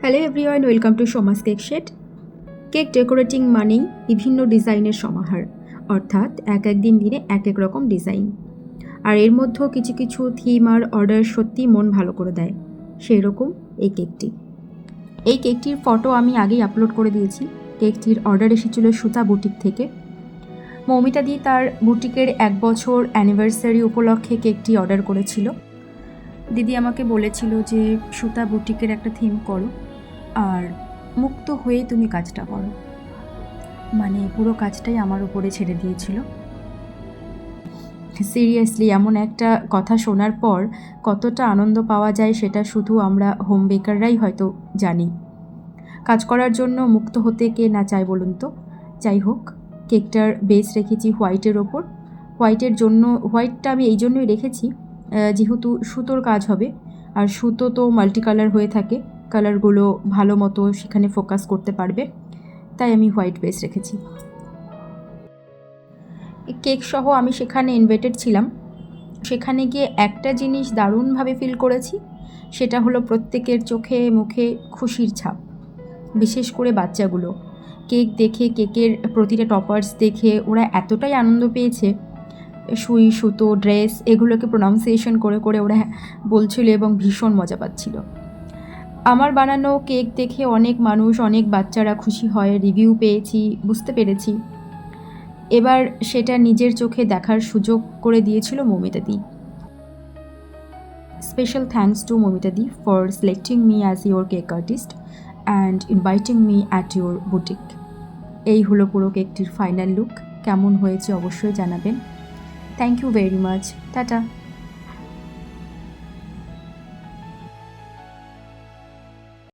Hello everyone, welcome to Soma's cake shed. Cake decorating মানেই বিভিন্ন ডিজাইনের সমাহার, অর্থাৎ এক এক দিনে এক এক রকম ডিজাইন। আর এর মধ্যেও কিছু কিছু থিম আর অর্ডার সত্যি মন ভালো করে দেয়, সেই রকম এই কেকটি। এই কেকটির ফটো আমি আগেই আপলোড করে দিয়েছি। কেকটির অর্ডার এসেছিল সুতা বুটিক থেকে। মৌমিতা দি তার বুটিকের 1 বছর অ্যানিভার্সারি উপলক্ষে কেকটি অর্ডার করেছিল। দিদি আমাকে বলেছিল যে সুতা বুটিকের একটা থিম করো আর মুক্ত হয়ে তুমি কাজটা করো, মানে পুরো কাজটাই আমার উপরে ছেড়ে দিয়েছিল। সিরিয়াসলি এমন একটা কথা শোনার পর কতটা আনন্দ পাওয়া যায় সেটা শুধু আমরা হোম বেকাররাই হয়তো জানি। কাজ করার জন্য মুক্ত হতে কে না চায় বলুন তো। যাই হোক, কেকটার বেস রেখেছি হোয়াইটের ওপর। হোয়াইটের জন্য হোয়াইটটা আমি এই জন্যই রেখেছি, যেহেতু সুতোর কাজ হবে আর সুতো তো মাল্টি কালার হয়ে থাকে, কালারগুলো ভালো মতো সেখানে ফোকাস করতে পারবে, তাই আমি হোয়াইট বেস রেখেছি। কেক সহ আমি সেখানে ইনভাইটেড ছিলাম। সেখানে গিয়ে একটা জিনিস দারুণভাবে ফিল করেছি, সেটা হলো প্রত্যেকের চোখে মুখে খুশির ছাপ। বিশেষ করে বাচ্চাগুলো কেক দেখে, কেকের প্রতিটা টপার্স দেখে ওরা এতটাই আনন্দ পেয়েছে, সুই সুতো ড্রেস এগুলোকে প্রোনাউন্সিয়েশন করে করে ওরা বলছিল এবং ভীষণ মজা পাচ্ছিল। আমার বানানো কেক দেখে অনেক মানুষ, অনেক বাচ্চারা খুশি হয়, রিভিউ পেয়েছি, বুঝতে পেরেছি। এবার সেটা নিজের চোখে দেখার সুযোগ করে দিয়েছিল Moumita di. Special thanks to Moumita di for selecting me as your cake artist and inviting me at your boutique. এই হলো পুরো কেকটির ফাইনাল লুক। কেমন হয়েছে অবশ্যই জানাবেন। Thank you very much. Tata.